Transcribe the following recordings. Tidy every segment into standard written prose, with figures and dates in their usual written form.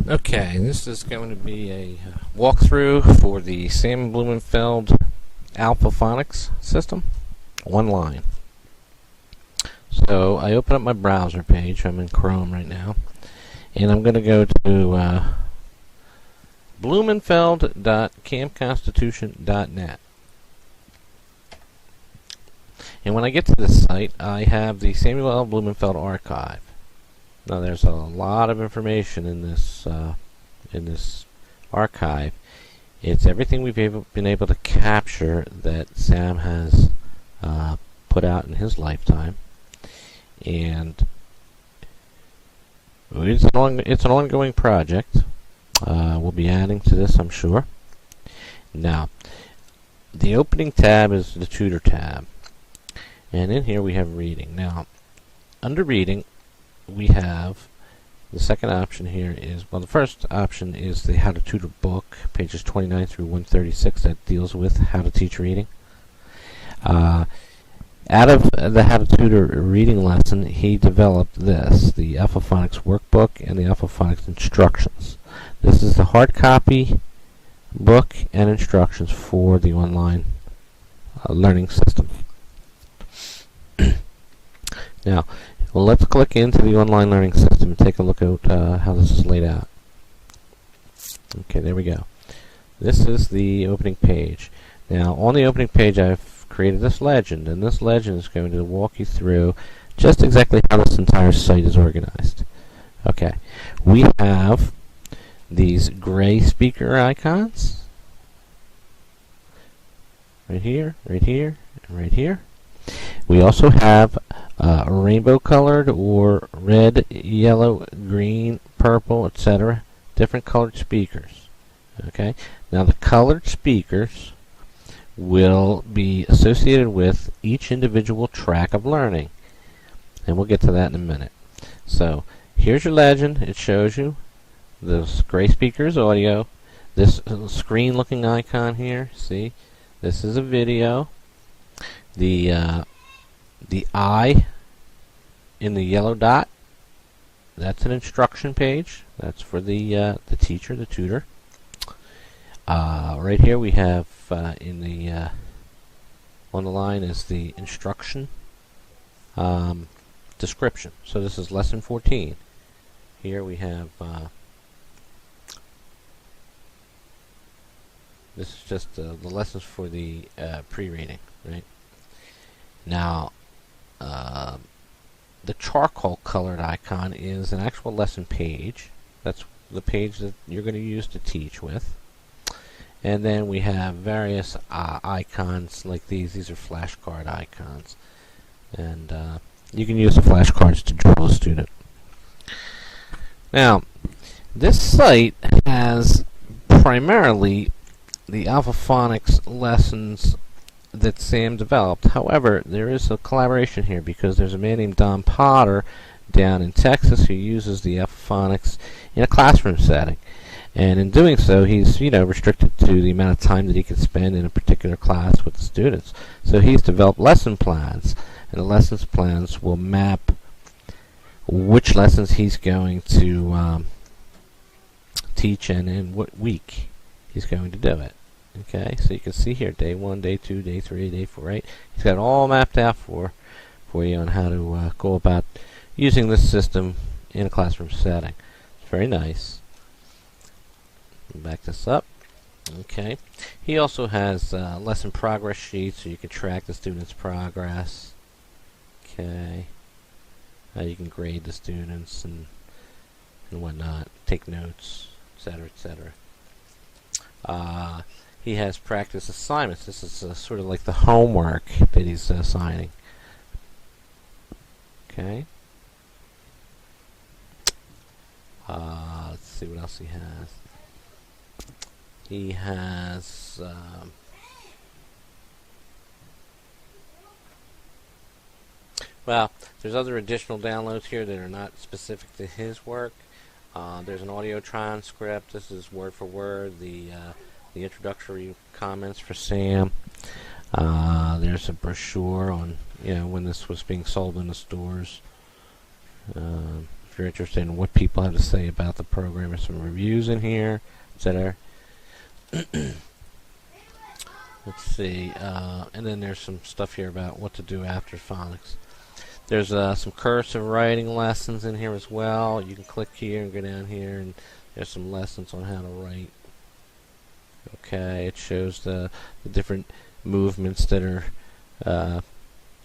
Okay, this is going to be a walkthrough for the Sam Blumenfeld Alpha-Phonics system, online. So I open up my browser page. I'm in Chrome right now, and I'm going to go to blumenfeld.campconstitution.net. And when I get to this site, I have the Samuel L. Blumenfeld archive. Now, there's a lot of information in this archive. It's everything we've been able to capture that Sam has put out in his lifetime, and it's an ongoing project. We'll be adding to this, I'm sure. Now, the opening tab is the Tutor tab, and in here we have Reading. Now, under Reading, we have the second option here is, well, the first option is the How to Tutor book, pages 29 through 136, that deals with how to teach reading. Out of the How to Tutor reading lesson, he developed this, the Alpha-Phonics workbook and the Alpha-Phonics instructions. This is the hard copy book and instructions for the online learning system. Now, well, let's click into the online learning system and take a look at how this is laid out. Okay, there we go. This is the opening page. Now, on the opening page, I've created this legend, and this legend is going to walk you through just exactly how this entire site is organized. Okay, we have these gray speaker icons right here, right here, and right here. We also have rainbow-colored or red, yellow, green, purple, etc. different colored speakers. Okay. Now the colored speakers will be associated with each individual track of learning, and we'll get to that in a minute. So here's your legend. It shows you this gray speaker is audio. This screen-looking icon here. See, this is a video. The I in the yellow dot, that's an instruction page. That's for the teacher, the tutor. Right here we have in the on the line is the instruction description. So this is lesson 14. Here we have this is just the lessons for the pre-reading, right? Now, the charcoal colored icon is an actual lesson page. That's the page that you're going to use to teach with. And then we have various icons like these. These are flashcard icons. And you can use the flashcards to drill a student. Now, this site has primarily the Alpha-Phonics lessons that Sam developed. However, there is a collaboration here because there's a man named Don Potter down in Texas who uses the Alpha-Phonics in a classroom setting. And in doing so, he's restricted to the amount of time that he can spend in a particular class with the students. So he's developed lesson plans, and the lessons plans will map which lessons he's going to teach and in what week he's going to do it. Okay, so you can see here, day 1, day 2, day 3, day 4, right? He's got it all mapped out for you on how to go about using this system in a classroom setting. It's very nice. Back this up. Okay. He also has lesson progress sheets, so you can track the student's progress. Okay. You can grade the students and whatnot, take notes, etc., etc. He has practice assignments. This is sort of like the homework that he's assigning. Okay. Let's see what else he has. He has well, there's other additional downloads here that are not specific to his work. There's an audio transcript. This is word for word. The introductory comments for Sam. There's a brochure on when this was being sold in the stores. if you're interested in what people have to say about the program. There's some reviews in here, etc. Let's see, and then there's some stuff here about what to do after phonics. There's some cursive writing lessons in here as well. You can click here and go down here, and there's some lessons on how to write. Okay, it shows the different movements that are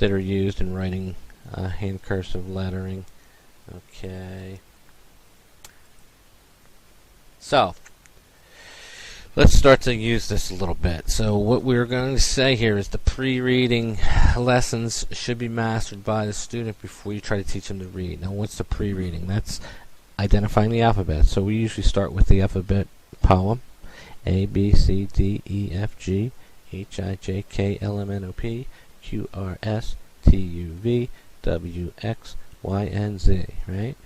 used in writing hand cursive lettering. Okay. So, let's start to use this a little bit. So what we're going to say here is the pre-reading lessons should be mastered by the student before you try to teach them to read. Now, what's the pre-reading? That's identifying the alphabet. So we usually start with the alphabet poem. A, B, C, D, E, F, G, H, I, J, K, L, M, N, O, P, Q, R, S, T, U, V, W, X, Y, and Z, right?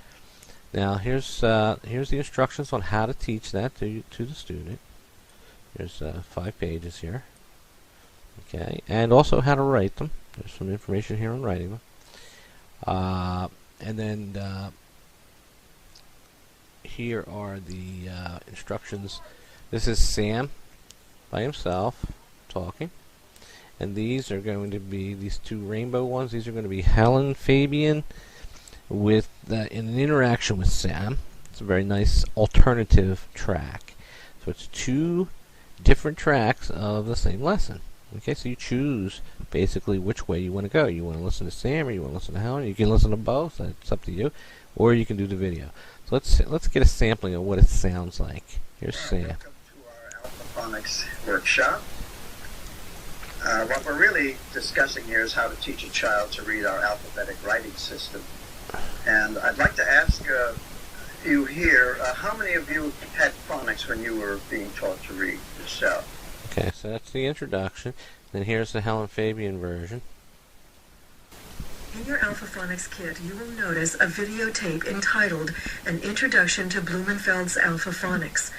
Now, here's the instructions on how to teach that to the student. There's 5 pages here. Okay, and also how to write them. There's some information here on writing them. And then here are the instructions. This is Sam by himself talking. And these are going to be these 2 rainbow ones. These are going to be Helen Fabian with in an interaction with Sam. It's a very nice alternative track. So it's 2 different tracks of the same lesson. Okay, so you choose basically which way you want to go. You want to listen to Sam or you want to listen to Helen. You can listen to both. It's up to you. Or you can do the video. So let's get a sampling of what it sounds like. Here's Sam. Welcome to our Alpha-Phonics workshop. What we're really discussing here is how to teach a child to read our alphabetic writing system. And I'd like to ask you here, how many of you had phonics when you were being taught to read yourself? Okay, so that's the introduction. Then here's the Helen Fabian version. In your Alpha-Phonics kit, you will notice a videotape entitled An Introduction to Blumenfeld's Alpha-Phonics.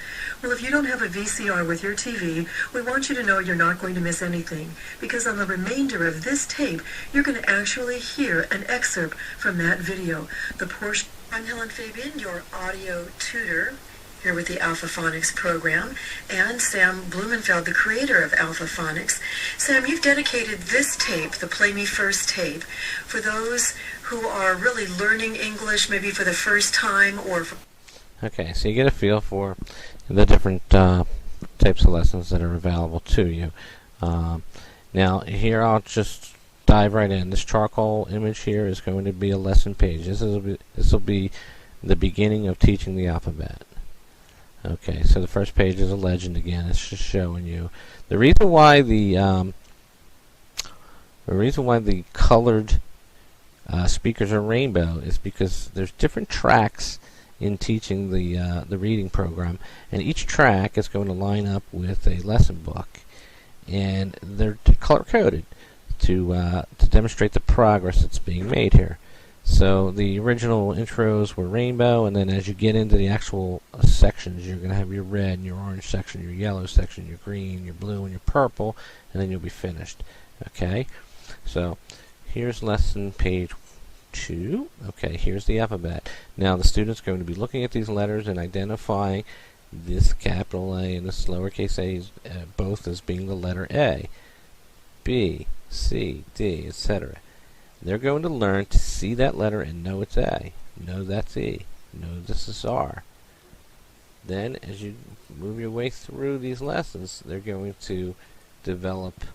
Well, if you don't have a VCR with your TV, we want you to know you're not going to miss anything, because on the remainder of this tape, you're going to actually hear an excerpt from that video. The portion. I'm Helen Fabian, your audio tutor, here with the Alpha-Phonics program, and Sam Blumenfeld, the creator of Alpha-Phonics. Sam, you've dedicated this tape, the Play Me First tape, for those who are really learning English, maybe for the first time, or for... Okay, so you get a feel for the different types of lessons that are available to you. Now, here I'll just dive right in. This charcoal image here is going to be a lesson page. This will be the beginning of teaching the alphabet. Okay, so the first page is a legend again. It's just showing you the reason why the colored speakers are rainbow is because there's different tracks in teaching the reading program, and each track is going to line up with a lesson book, and they're color coded to demonstrate the progress that's being made here. So the original intros were rainbow, and then as you get into the actual sections, you're going to have your red and your orange section, your yellow section, your green, your blue, and your purple, and then you'll be finished. Okay, so here's lesson page 2. Okay, here's the alphabet. Now the student's going to be looking at these letters and identifying this capital A and this lowercase a both as being the letter A, B, C, D, etc. They're going to learn to see that letter and know it's A, know that's E, know this is R. Then, as you move your way through these lessons, they're going to develop,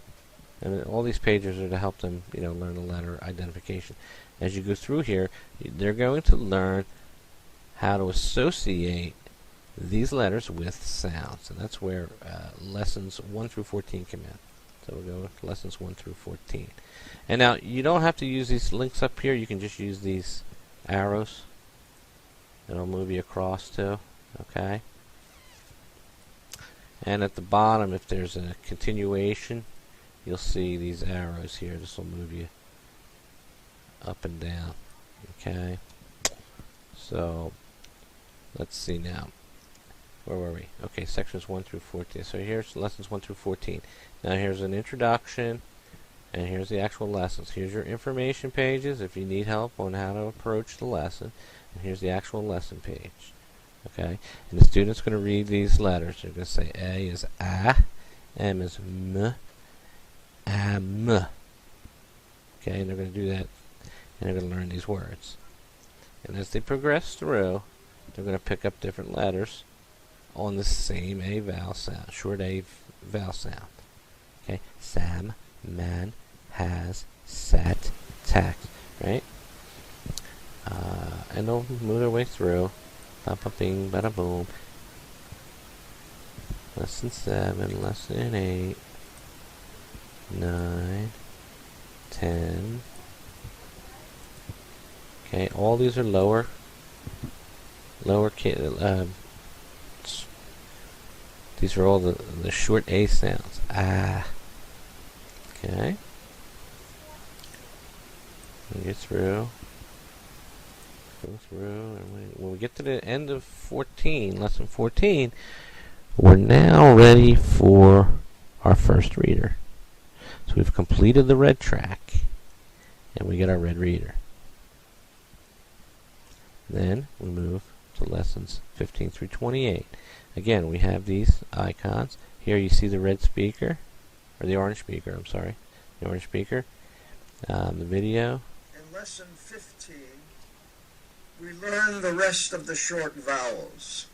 and all these pages are to help them, learn the letter identification. As you go through here, they're going to learn how to associate these letters with sounds, and that's where lessons 1 through 14 come in. So we'll go with lessons 1 through 14. And now, you don't have to use these links up here. You can just use these arrows. It'll move you across to. Okay? And at the bottom, if there's a continuation, you'll see these arrows here. This will move you up and down. Okay? So, let's see now. Where were we? Okay, sections 1 through 14. So here's lessons 1 through 14. Now here's an introduction, and here's the actual lessons. Here's your information pages if you need help on how to approach the lesson. And here's the actual lesson page. Okay, and the student's going to read these letters. They're going to say A is A, M is M, am. Okay, and they're going to do that, and they're going to learn these words. And as they progress through, they're going to pick up different letters on the same A vowel sound, short A vowel sound. Okay, Sam, man, has, sat, tax, right? And they'll move their way through. Ba-ba-bing, bada-boom. Lesson 7, Lesson 8, 9, 10. Okay, all these are lower these are all the short A sounds. Ah. Okay. We get through. Go through, and when we get to the end of 14, lesson 14, we're now ready for our first reader. So we've completed the red track, and we get our red reader. Then we move to lessons 15 through 28. Again, we have these icons. Here you see the red speaker, or the orange speaker, I'm sorry. The orange speaker. The video. In lesson 15, we learn the rest of the short vowels.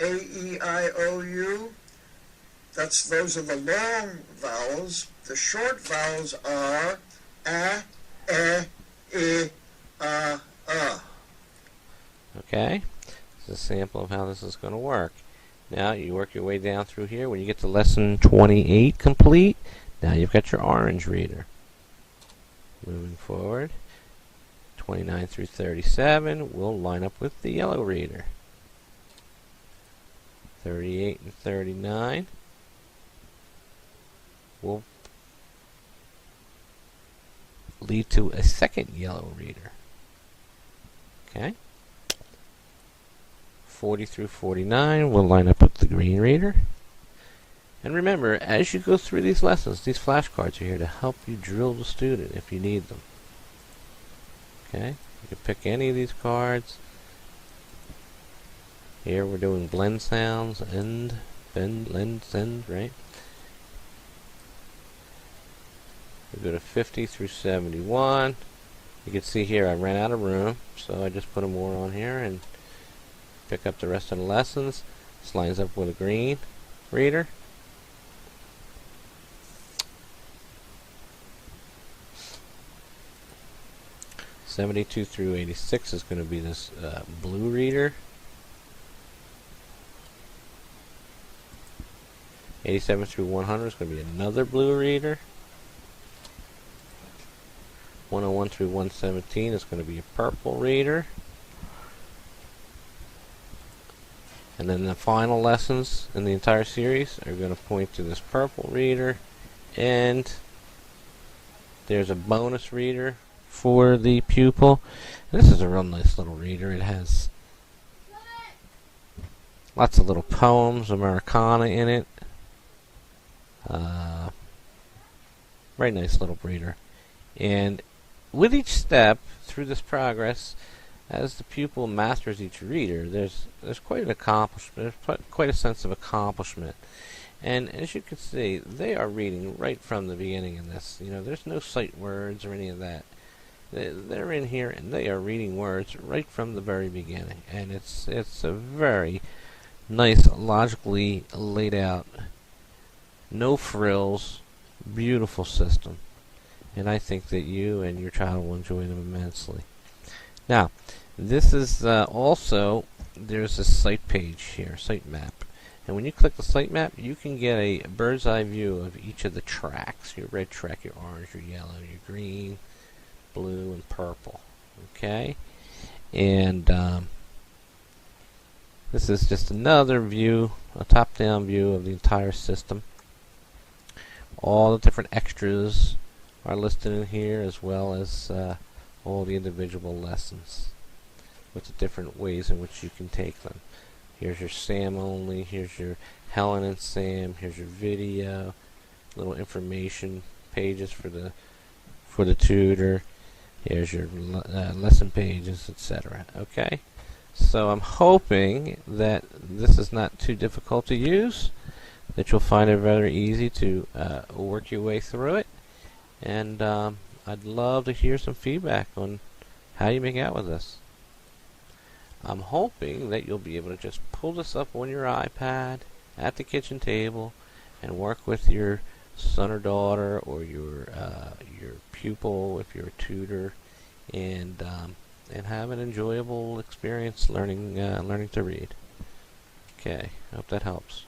A, E, I, O, U. Those are the long vowels. The short vowels are A, E, I, Okay, this is a sample of how this is going to work. Now you work your way down through here. When you get to lesson 28 complete, now you've got your orange reader. Moving forward, 29 through 37 will line up with the yellow reader. 38 and 39 will lead to a second yellow reader. Okay. 40 through 49 will line up with the green reader. And remember, as you go through these lessons, these flashcards are here to help you drill the student if you need them. Okay, you can pick any of these cards. Here we're doing blend sounds, end, bend, lend, send, right? We go to 50 through 71. You can see here I ran out of room, so I just put more on here and pick up the rest of the lessons. This lines up with a green reader. '72 through 86 is going to be this blue reader. 87 through 100 is going to be another blue reader. 101 through 117 is going to be a purple reader. And then the final lessons in the entire series are going to point to this purple reader. And there's a bonus reader for the pupil. And this is a real nice little reader. It has lots of little poems, Americana in it. Very nice little reader. And with each step through this progress, as the pupil masters each reader, there's quite an accomplishment. There's quite a sense of accomplishment. And as you can see, they are reading right from the beginning in this. You know, there's no sight words or any of that. They're in here and they are reading words right from the very beginning. And it's a very nice, logically laid out, no frills, beautiful system. And I think that you and your child will enjoy them immensely. Now, this is also, there's a site page here, site map. And when you click the site map, you can get a bird's eye view of each of the tracks. Your red track, your orange, your yellow, your green, blue, and purple. Okay? And this is just another view, a top-down view of the entire system. All the different extras are listed in here, as well as all the individual lessons with the different ways in which you can take them. Here's your Sam only, here's your Helen and Sam, here's your video, little information pages for the tutor. Here's your lesson pages, etc. Okay? So I'm hoping that this is not too difficult to use, that you'll find it very easy to work your way through it. And I'd love to hear some feedback on how you make out with this. I'm hoping that you'll be able to just pull this up on your iPad at the kitchen table and work with your son or daughter or your pupil if you're a tutor, and have an enjoyable experience learning to read. Okay, I hope that helps.